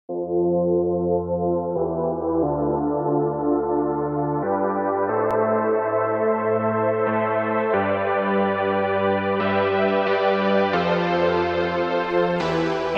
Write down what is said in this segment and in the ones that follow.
Hey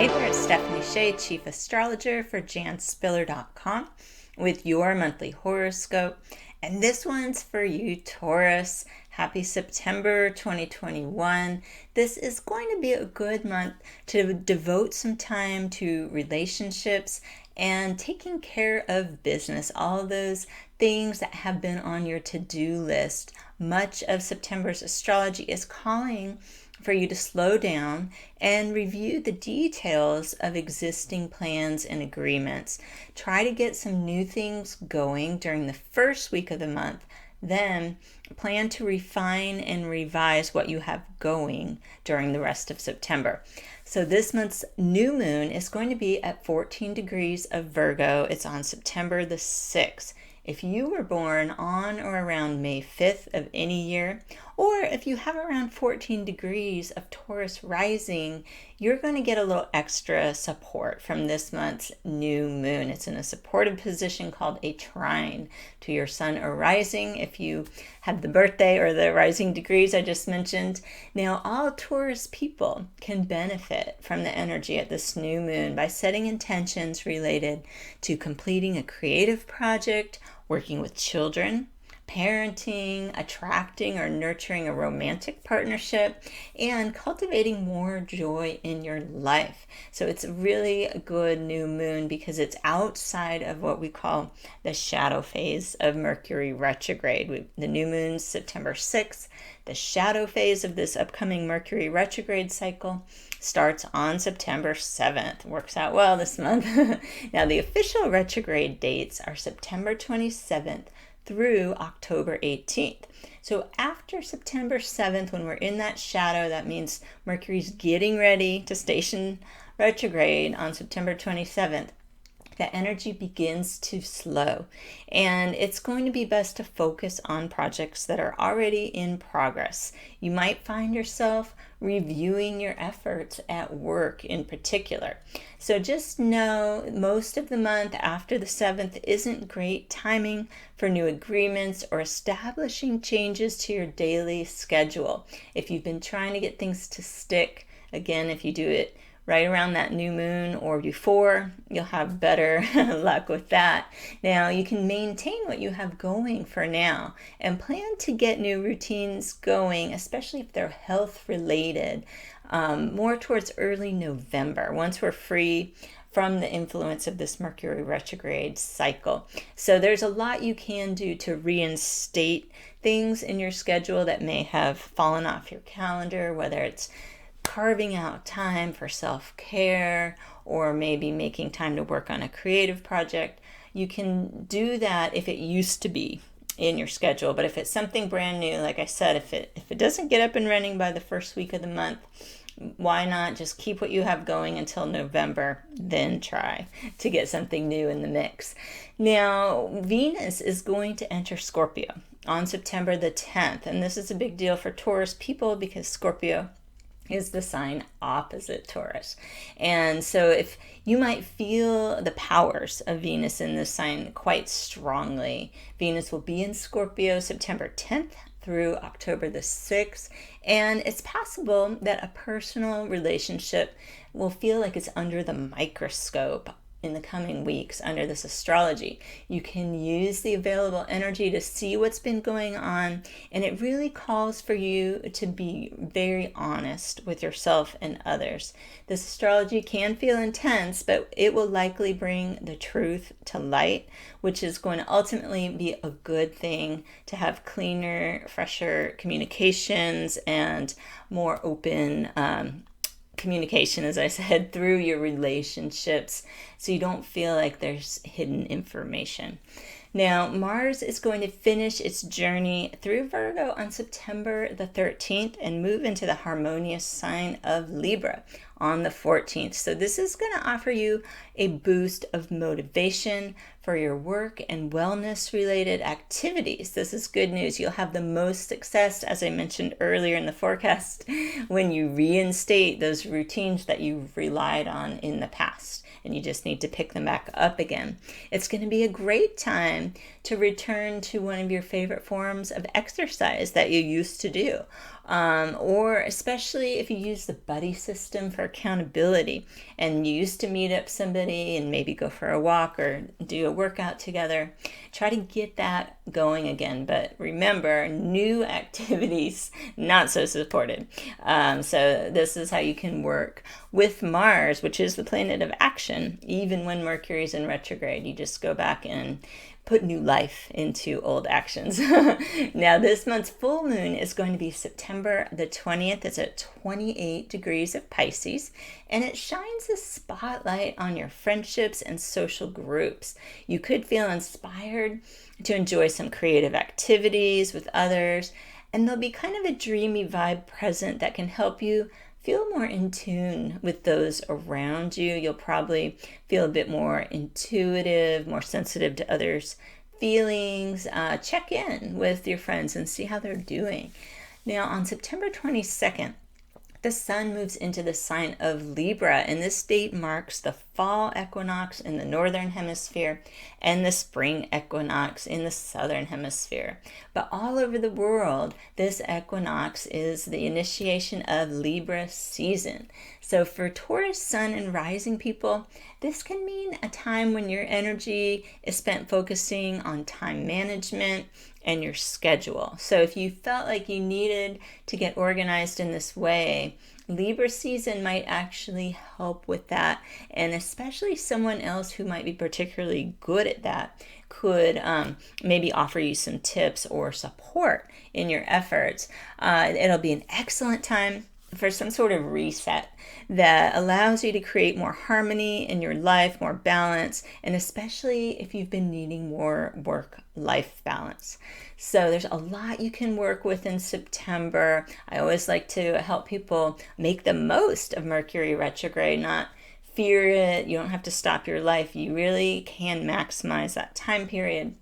there, it's Stephanie Shea, Chief Astrologer for janspiller.com with your monthly horoscope. And this one's for you, Taurus. Happy September 2021. This is going to be a good month to devote some time to relationships and taking care of business, all those things that have been on your to-do list. Much of September's astrology is calling for you to slow down and review the details of existing plans and agreements. Try to get some new things going during the first week of the month. Then plan to refine and revise what you have going during the rest of September. So this month's new moon is going to be at 14 degrees of Virgo. It's on September the 6th. If you were born on or around May 5th of any year, or if you have around 14 degrees of Taurus rising, you're going to get a little extra support from this month's new moon. It's in a supportive position called a trine to your sun or rising if you have the birthday or the rising degrees I just mentioned. Now, all Taurus people can benefit from the energy at this new moon by setting intentions related to completing a creative project, working with children, parenting, attracting or nurturing a romantic partnership, and cultivating more joy in your life. So it's really a good new moon because it's outside of what we call the shadow phase of Mercury retrograde. The new moon's September 6th. The shadow phase of this upcoming Mercury retrograde cycle starts on September 7th. Works out well this month. Now, the official retrograde dates are September 27th through October 18th. So after September 7th, when we're in that shadow, that means Mercury's getting ready to station retrograde on September 27th. The energy begins to slow, and it's going to be best to focus on projects that are already in progress. You might find yourself reviewing your efforts at work in particular. So just know most of the month after the 7th isn't great timing for new agreements or establishing changes to your daily schedule. If you've been trying to get things to stick, again, if you do it right around that new moon or before, you'll have better luck with that. Now, you can maintain what you have going for now and plan to get new routines going, especially if they're health related, more towards early November, once we're free from the influence of this Mercury retrograde cycle. So there's a lot you can do to reinstate things in your schedule that may have fallen off your calendar, whether it's carving out time for self-care or maybe making time to work on a creative project. You can do that if it used to be in your schedule, but if it's something brand new, like I said, if it doesn't get up and running by the first week of the month, why not just keep what you have going until November, then try to get something new in the mix. Now, Venus is going to enter Scorpio on September the 10th, and this is a big deal for Taurus people because Scorpio is the sign opposite Taurus. And so if you might feel the powers of Venus in this sign quite strongly, Venus will be in Scorpio September 10th through October the 6th. And it's possible that a personal relationship will feel like it's under the microscope in the coming weeks under this astrology. You can use the available energy to see what's been going on, and it really calls for you to be very honest with yourself and others. This astrology can feel intense, but it will likely bring the truth to light, which is going to ultimately be a good thing to have cleaner, fresher communications and more open communication, as I said, through your relationships, so you don't feel like there's hidden information. Now, Mars is going to finish its journey through Virgo on September the 13th and move into the harmonious sign of Libra on the 14th. So this is going to offer you a boost of motivation for your work and wellness related activities. This is good news. You'll have the most success, as I mentioned earlier in the forecast, when you reinstate those routines that you've relied on in the past. and you just need to pick them back up again. It's going to be a great time to return to one of your favorite forms of exercise that you used to do. Or especially if you use the buddy system for accountability and you used to meet up somebody and maybe go for a walk or do a workout together, try to get that going again. But remember, new activities not so supported. So this is how you can work with Mars, which is the planet of action. Even when Mercury's in retrograde, you just go back and put new life into old actions. Now, this month's full moon is going to be September the 20th. It's at 28 degrees of Pisces, and it shines a spotlight on your friendships and social groups. You could feel inspired to enjoy some creative activities with others, and there'll be kind of a dreamy vibe present that can help you feel more in tune with those around you. You'll probably feel a bit more intuitive, more sensitive to others' feelings. Check in with your friends and see how they're doing. Now, on September 22nd, the sun moves into the sign of Libra, and this date marks the fall equinox in the northern hemisphere and the spring equinox in the southern hemisphere. But all over the world, this equinox is the initiation of Libra season. So for Taurus, Sun, and Rising people, this can mean a time when your energy is spent focusing on time management and your schedule. So if you felt like you needed to get organized in this way, Libra season might actually help with that, and especially someone else who might be particularly good at that could maybe offer you some tips or support in your efforts. It'll be an excellent time for some sort of reset that allows you to create more harmony in your life, more balance, and especially if you've been needing more work-life balance. So there's a lot you can work with in September. I always like to help people make the most of Mercury retrograde, not fear it. You don't have to stop your life. You really can maximize that time period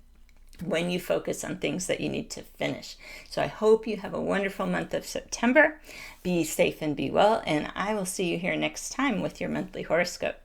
when you focus on things that you need to finish. So I hope you have a wonderful month of September. Be safe and be well, and I will see you here next time with your monthly horoscope.